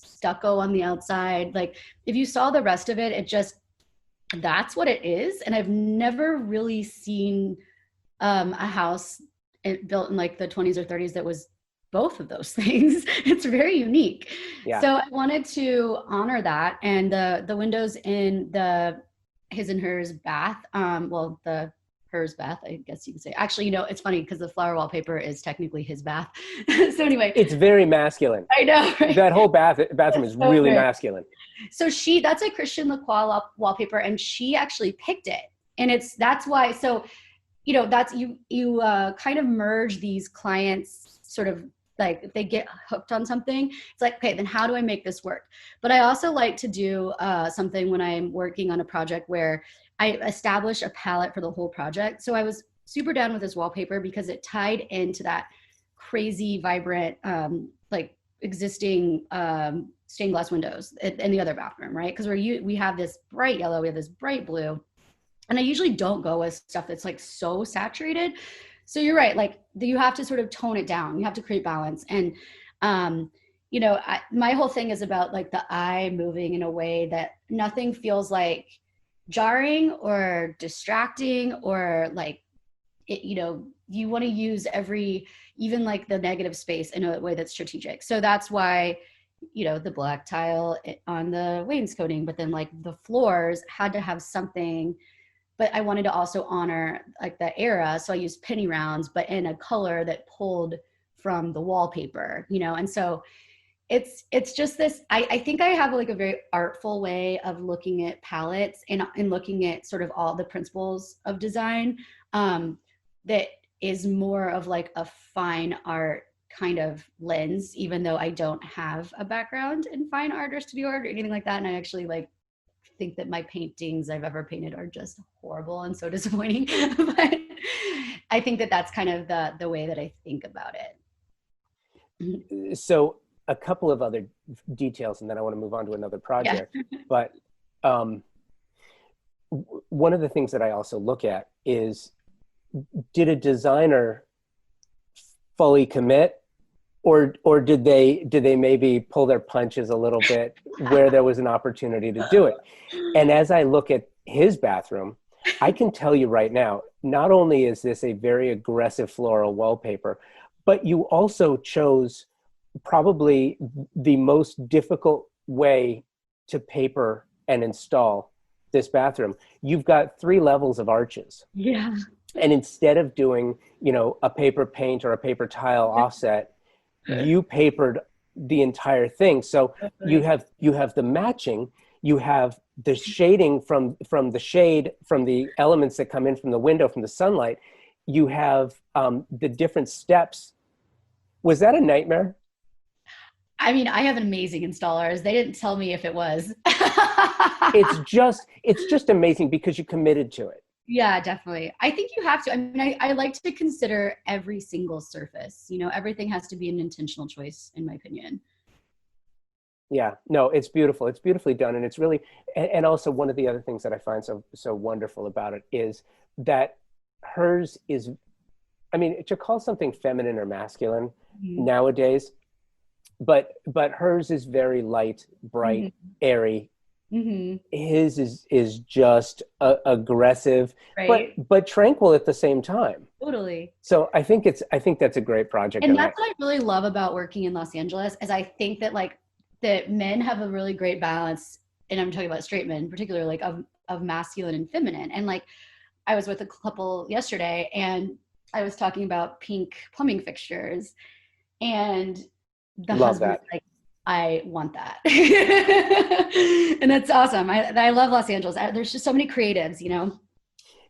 stucco on the outside. Like if you saw the rest of it, it just, that's what it is. And I've never really seen a house built in like the 20s or 30s that was both of those things. It's very unique. Yeah. So I wanted to honor that. And the windows in the his and hers bath, well, the hers bath, I guess you could say. Actually, you know, it's funny because the flower wallpaper is technically his bath. So anyway. It's very masculine. I know, right? That whole bathroom is really masculine. So that's a Christian Lacroix wallpaper, and she actually picked it. And that's why, so, you know, that's, you kind of merge these clients sort of, like if they get hooked on something, it's like, okay, then how do I make this work? But I also like to do something when I'm working on a project where I establish a palette for the whole project. So I was super down with this wallpaper because it tied into that crazy, vibrant, like existing stained glass windows in the other bathroom, right? Because we have this bright yellow, we have this bright blue. And I usually don't go with stuff that's like so saturated. So you're right, like you have to sort of tone it down. You have to create balance. And, you know, my whole thing is about like the eye moving in a way that nothing feels like jarring or distracting or like, you know, you want to use even like the negative space in a way that's strategic. So that's why, you know, the black tile on the wainscoting, but then like the floors had to have something. But I wanted to also honor like the era. So I used penny rounds, but in a color that pulled from the wallpaper, you know? And so it's just this, I think I have like a very artful way of looking at palettes and looking at sort of all the principles of design that is more of like a fine art kind of lens, even though I don't have a background in fine art or studio art or anything like that. And I actually like think that my paintings I've ever painted are just horrible and so disappointing. But I think that that's kind of the way that I think about it. So a couple of other details, and then I want to move on to another project. Yeah. But one of the things that I also look at is, did a designer fully commit? Or did they maybe pull their punches a little bit where there was an opportunity to do it? And as I look at his bathroom, I can tell you right now, not only is this a very aggressive floral wallpaper, but you also chose probably the most difficult way to paper and install this bathroom. You've got 3 levels of arches. Yeah. And instead of doing, you know, a paper paint or a paper tile offset, you papered the entire thing. So you have the matching, you have the shading from the shade, from the elements that come in from the window, from the sunlight. You have the different steps. Was that a nightmare? I mean, I have amazing installers. They didn't tell me if it was. It's just amazing because you committed to it. Yeah, definitely. I think you have to. I mean, I like to consider every single surface. You know, everything has to be an intentional choice, in my opinion. Yeah, no, it's beautiful. It's beautifully done. And it's really, and also one of the other things that I find so wonderful about it is that hers is, I mean, to call something feminine or masculine nowadays, but hers is very light, bright, airy. His is just aggressive, right, but tranquil at the same time. Totally. So I think that's a great project. And that's what I really love about working in Los Angeles, is I think that like that men have a really great balance, and I'm talking about straight men, particularly like of masculine and feminine. And like I was with a couple yesterday, and I was talking about pink plumbing fixtures, and the husband was like, I want that. And that's awesome. I love Los Angeles. There's just so many creatives, you know?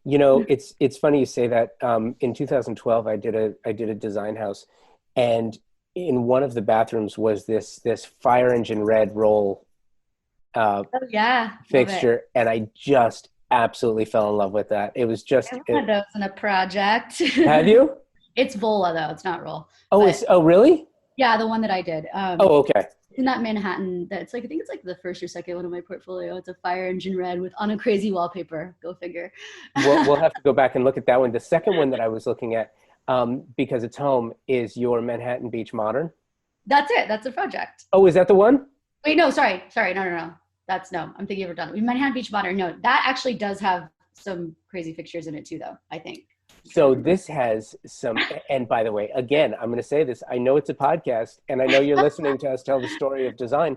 You know, it's funny you say that. In 2012, I did a design house, and in one of the bathrooms was this fire engine red roll fixture. And I just absolutely fell in love with that. It was just one of those in a project. Have you? It's Vola though. It's not roll. Oh, really? Yeah, the one that I did. Oh, okay. in that Manhattan, that's like, I think it's like the first or second one of my portfolio. It's a fire engine red with on a crazy wallpaper. Go figure. We'll have to go back and look at that one. The second one that I was looking at, because it's home, is your Manhattan Beach Modern. That's it. That's a project. Oh, is that the one? Wait, no, sorry. No. I'm thinking of Redundant. Manhattan Beach Modern. No, that actually does have some crazy fixtures in it too, though, I think. So this has some, and by the way, again, I'm going to say this. I know it's a podcast, and I know you're listening to us tell the story of design.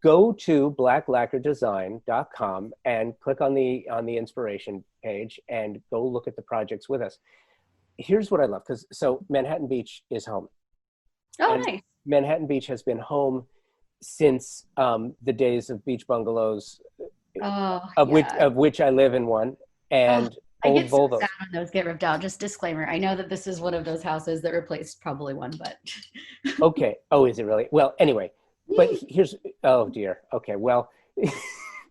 Go to blacklacquerdesign.com and click on the inspiration page and go look at the projects with us. Here's what I love, because so Manhattan Beach is home. Oh, And nice. Manhattan Beach has been home since the days of beach bungalows, Oh, of yeah. which I live in one, and I old get so Volvos. sad when those get ripped out. Just disclaimer. I know that this is one of those houses that replaced probably one, but Okay. Oh, is it really? Well, anyway, but here's, oh dear. Okay. Well,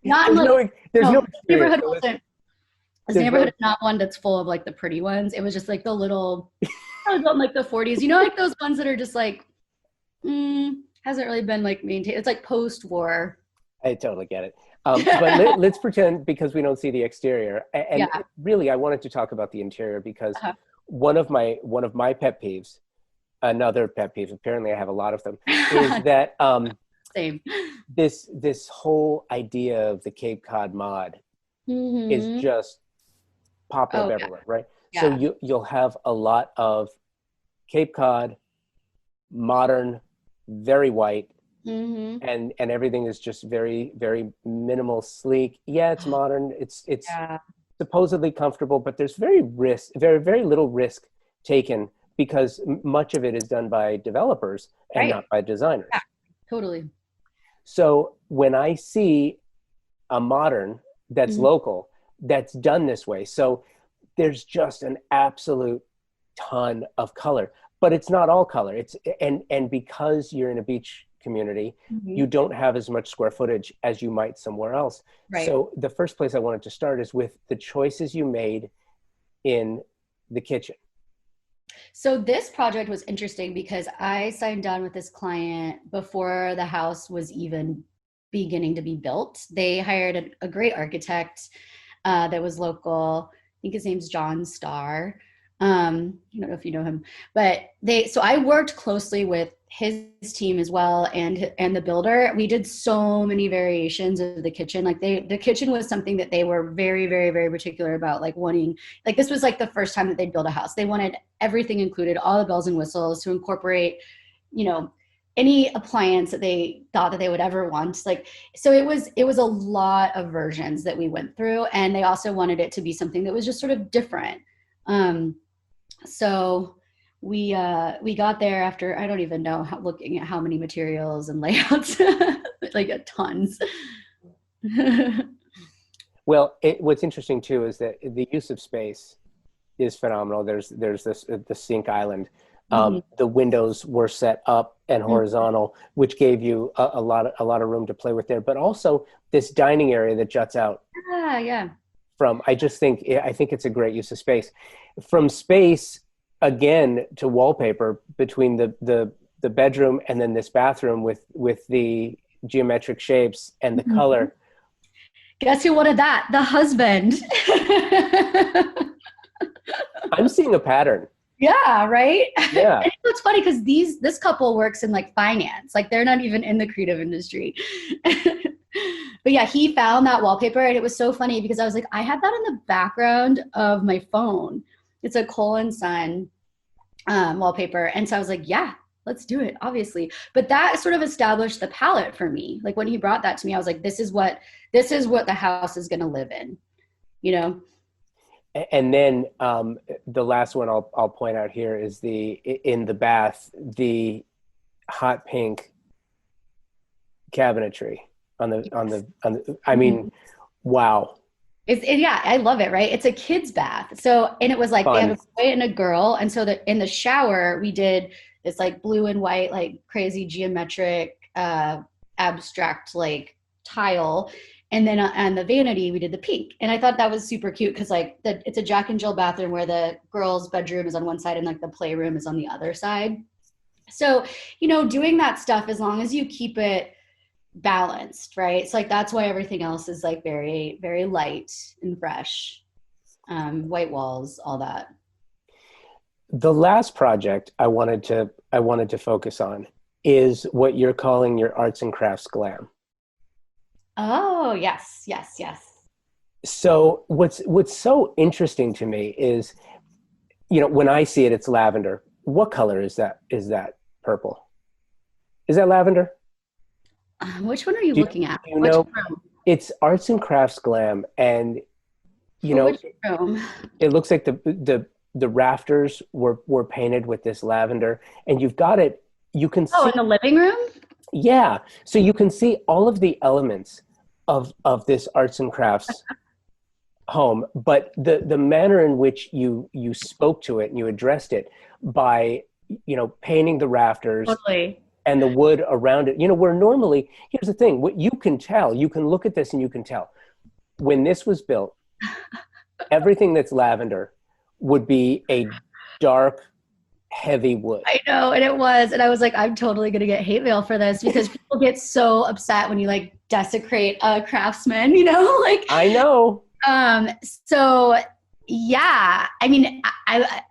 not in there's like, no, there's no no, this experience. neighborhood So wasn't, this there's neighborhood no, is not one that's full of like the pretty ones. It was just like the little, I was on like the 40s, you know, like those ones that are just like, hasn't really been like maintained. It's like post-war. I totally get it. But let's pretend, because we don't see the exterior. And Yeah. really, I wanted to talk about the interior because Uh-huh. one of my pet peeves, another pet peeve, apparently I have a lot of them, is that Same. this whole idea of the Cape Cod mod is Mm-hmm. just popping up Oh, yeah. everywhere, right? So Yeah. you'll have a lot of Cape Cod, modern, very white, Mm-hmm. and everything is just very, very minimal, sleek. Yeah, it's modern. It's Yeah. supposedly comfortable, but there's very little risk taken because much of it is done by developers and Right. not by designers. Yeah. Totally. So when I see a modern that's Mhm. local, that's done this way, so there's just an absolute ton of color, but it's not all color. And because you're in a beach community, you Mhm. don't have as much square footage as you might somewhere else. Right. So the first place I wanted to start is with the choices you made in the kitchen. So this project was interesting because I signed on with this client before the house was even beginning to be built. They hired a great architect that was local. I think his name's John Starr. I don't know if you know him, but so I worked closely with his team as well and the builder. We did so many variations of the kitchen. Like the kitchen was something that they were very, very, very particular about, like wanting, like this was like the first time that they'd build a house. They wanted everything included, all the bells and whistles to incorporate, you know, any appliance that they thought that they would ever want. Like, so it was a lot of versions that we went through, and they also wanted it to be something that was just sort of different. So we got there after, I don't even know how, looking at how many materials and layouts, like tons. Well, what's interesting too is that the use of space is phenomenal. There's this the sink island. Mhm. The windows were set up and horizontal, which gave you a lot of room to play with there. But also this dining area that juts out Yeah, yeah. from. I think it's a great use of space. From space again to wallpaper between the bedroom and then this bathroom with the geometric shapes and the Mhm. color. Guess who wanted that? The husband. I'm seeing a pattern. Yeah, right. Yeah. And it's funny because this couple works in like finance, like they're not even in the creative industry. But yeah, he found that wallpaper, and it was so funny because I was like, I had that in the background of my phone. It's a Cole and Son wallpaper, and so I was like, yeah, let's do it, obviously. But that sort of established the palette for me. Like when he brought that to me, I was like, this is what the house is going to live in, you know. And then the last one I'll point out here is in the bath, the hot pink cabinetry I Mhm. mean, wow, Yeah, I love it, right? It's a kid's bath. So, and it was like they have a fun. boy and a girl. And so that in the shower, we did this like blue and white, like crazy geometric, abstract, like tile. And then on the vanity, we did the pink. And I thought that was super cute because like it's a Jack and Jill bathroom where the girl's bedroom is on one side and like the playroom is on the other side. So, doing that stuff, as long as you keep it balanced, right? It's like, that's why everything else is like very, very light and fresh. White walls, all that. The last project I wanted to focus on is what you're calling your arts and crafts glam. Oh, yes, yes, yes. So what's so interesting to me is, when I see it, it's lavender. What color is that? Is that purple? Is that lavender? Which one are you Do, looking at? do you Which know? room? It's arts and crafts glam, and you For know, which room? it looks like the rafters were painted with this lavender, and you've got it. You can Oh, see, in the living room? yeah. So you can see all of the elements of this arts and crafts home, but the manner in which you spoke to it and you addressed it by painting the rafters Totally. and the wood around it. Where normally, here's the thing: what you can tell, you can look at this and you can tell when this was built, everything that's lavender would be a dark, heavy wood. I know, and it was, and I was like, I'm totally gonna get hate mail for this because people get so upset when you like desecrate a craftsman, like I know. so yeah, I mean,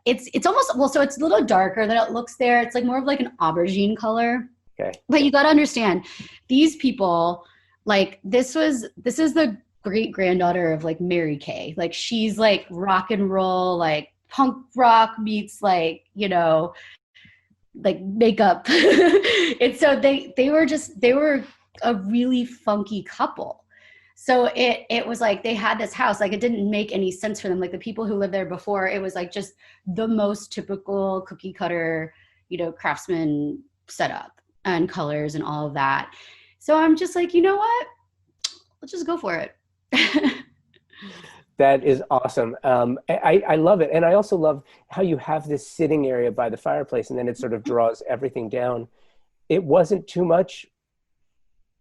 it's almost, well, so it's a little darker than it looks there. It's like more of like an aubergine color. Okay. But you got to understand, these people, like this is the great granddaughter of like Mary Kay. Like she's like rock and roll, like punk rock meets like, like makeup. And so they were a really funky couple. So it was like they had this house, like it didn't make any sense for them. Like the people who lived there before, it was like just the most typical cookie cutter, craftsman setup and colors and all of that. So I'm just like, you know what? Let's just go for it. That is awesome. I love it. And I also love how you have this sitting area by the fireplace and then it sort of draws everything down. It wasn't too much.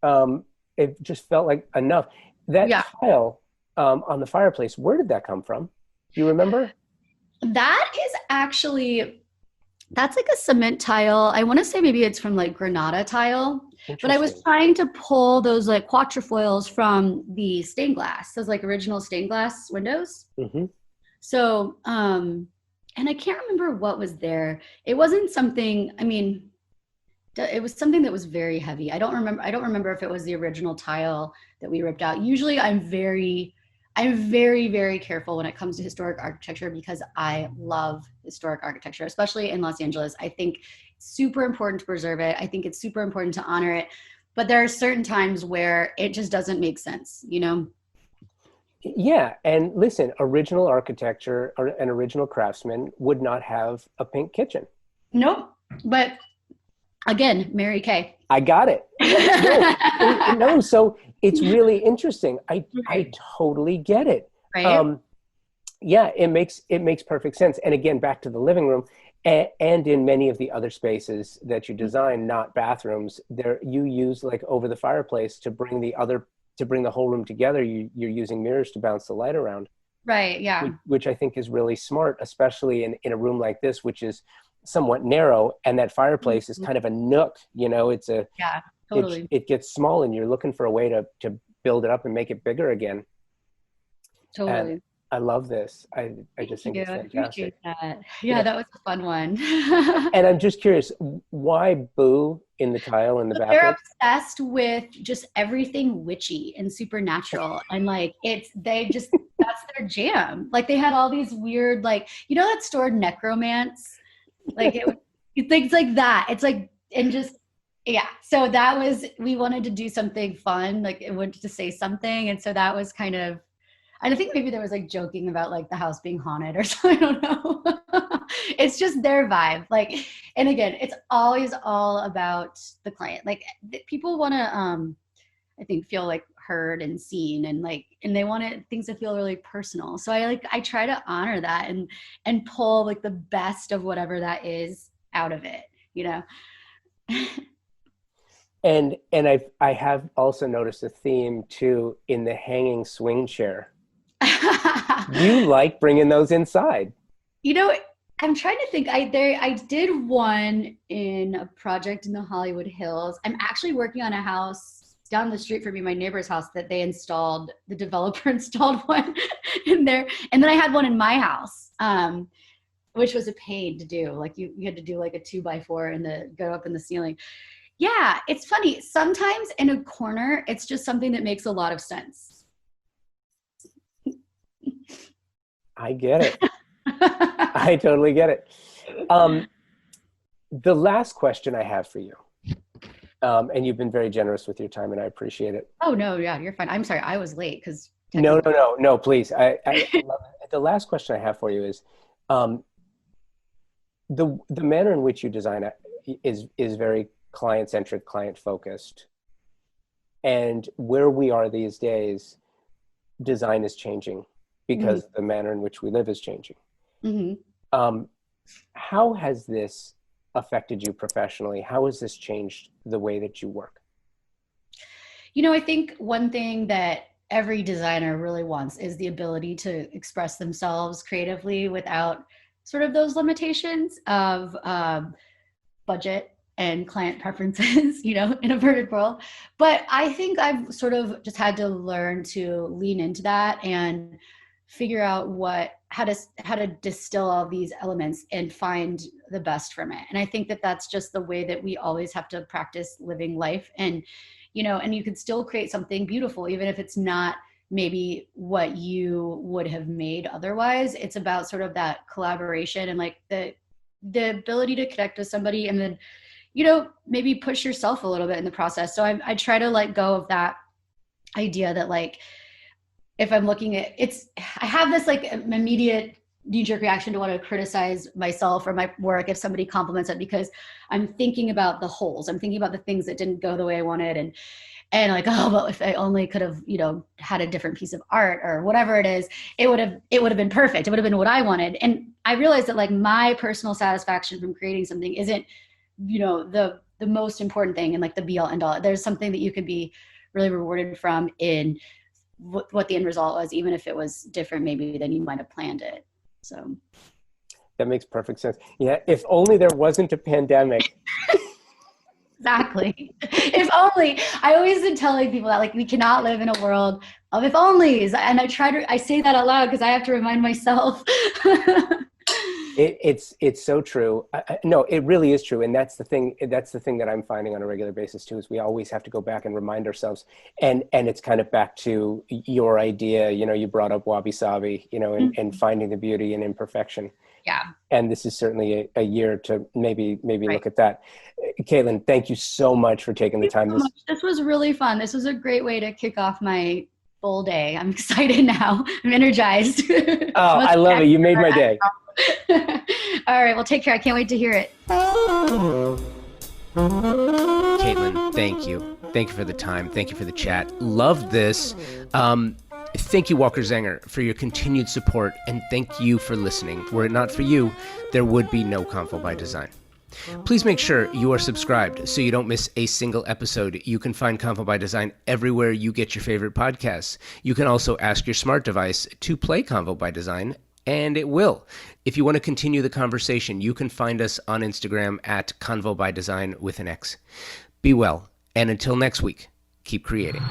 It just felt like enough. That Yeah. tile on the fireplace, where did that come from? Do you remember? That is actually, that's like a cement tile. I want to say maybe it's from like Granada tile, but I was Interesting. trying to pull those like quatrefoils from the stained glass, those like original stained glass windows. Hmm. So, and I can't remember what was there. It wasn't something, I mean, it was something that was very heavy. I don't remember if it was the original tile that we ripped out. Usually I'm very, very careful when it comes to historic architecture because I love historic architecture, especially in Los Angeles. I think it's super important to preserve it. I think it's super important to honor it. But there are certain times where it just doesn't make sense, Yeah, and listen, original architecture or an original craftsman would not have a pink kitchen. Nope. But again, Mary Kay. I got it. No, so it's really interesting. I totally get it. Right? Yeah, it makes perfect sense. And again, back to the living room, and in many of the other spaces that you design, not bathrooms, there you use like over the fireplace to bring the whole room together. You're using mirrors to bounce the light around, Right. Yeah. which I think is really smart, especially in a room like this, which is somewhat narrow, and that fireplace is kind of a nook. Yeah. Totally. It gets small, and you're looking for a way to build it up and make it bigger again. And Totally. I love this. I just think Yeah, it's I fantastic. appreciate that. Yeah. Yeah, that was a fun one. And I'm just curious, why boo in the tile in the They're bathroom? obsessed with just everything witchy and supernatural. And like that's their jam. Like they had all these weird, like, that store Necromance? Like things like that. It's like, and just, yeah. So we wanted to do something fun, like it wanted to say something. And so that was kind of, I think maybe there was like joking about like the house being haunted or something. I don't know. It's just their vibe. Like, and again, it's always all about the client. Like people want to, I think, feel like heard and seen, and like, and they want things to feel really personal. So I try to honor that and pull like the best of whatever that is out of it, And I have also noticed a theme too in the hanging swing chair. You like bringing those inside. you know I'm trying to think. I did one in a project in the Hollywood Hills. I'm actually working on a house down the street from me, my neighbor's house, that they installed. The developer installed one in there, and then I had one in my house, which was a pain to do. Like you had to do like a 2x4 and the go up in the ceiling. Yeah, it's funny. Sometimes in a corner, it's just something that makes a lot of sense. I get it. I totally get it. The last question I have for you, and you've been very generous with your time, and I appreciate it. Oh no, yeah, you're fine. I'm sorry, I was late because No, please. I love it. The last question I have for you is, the manner in which you design is very client-centric, client-focused, and where we are these days, design is changing because the manner in which we live is changing. How has this affected you professionally? How has this changed the way that you work? I think one thing that every designer really wants is the ability to express themselves creatively without sort of those limitations of budget and client preferences, in a virtual world. But I think I've sort of just had to learn to lean into that and figure out how to distill all these elements and find the best from it. And I think that that's just the way that we always have to practice living life. And, and you could still create something beautiful, even if it's not maybe what you would have made otherwise. It's about sort of that collaboration and like the ability to connect with somebody and then, maybe push yourself a little bit in the process. So I try to let go of that idea that like, if I'm looking at I have this like immediate knee-jerk reaction to want to criticize myself or my work if somebody compliments it, because I'm thinking about the holes. I'm thinking about the things that didn't go the way I wanted. And like, oh, well, if I only could have, had a different piece of art or whatever it is, it would have been perfect. It would have been what I wanted. And I realized that like my personal satisfaction from creating something isn't, the most important thing and like the be all end all. There's something that you could be really rewarded from in what the end result was, even if it was different maybe than you might have planned it. So that makes perfect sense. Yeah, if only there wasn't a pandemic. Exactly. If only. I always been telling people that like we cannot live in a world of if onlys, and I say that out loud because I have to remind myself. It's so true. No, it really is true. And that's the thing that I'm finding on a regular basis too, is we always have to go back and remind ourselves. And it's kind of back to your idea, you brought up wabi sabi, and finding the beauty in imperfection. Yeah. And this is certainly a year to maybe look at that. Caitlin, thank you so much for taking the time. This was really fun. This was a great way to kick off my full day. I'm excited now. I'm energized. Oh, I love it. You made my day. All right. Well, take care. I can't wait to hear it. Caitlin, thank you. Thank you for the time. Thank you for the chat. Love this. Thank you, Walker Zenger, for your continued support, and thank you for listening. Were it not for you, there would be no Convo by Design. Please make sure you are subscribed so you don't miss a single episode. You can find Convo by Design everywhere you get your favorite podcasts. You can also ask your smart device to play Convo by Design, and it will. If you want to continue the conversation, you can find us on Instagram at Convo by Design with an X. Be well, and until next week, keep creating.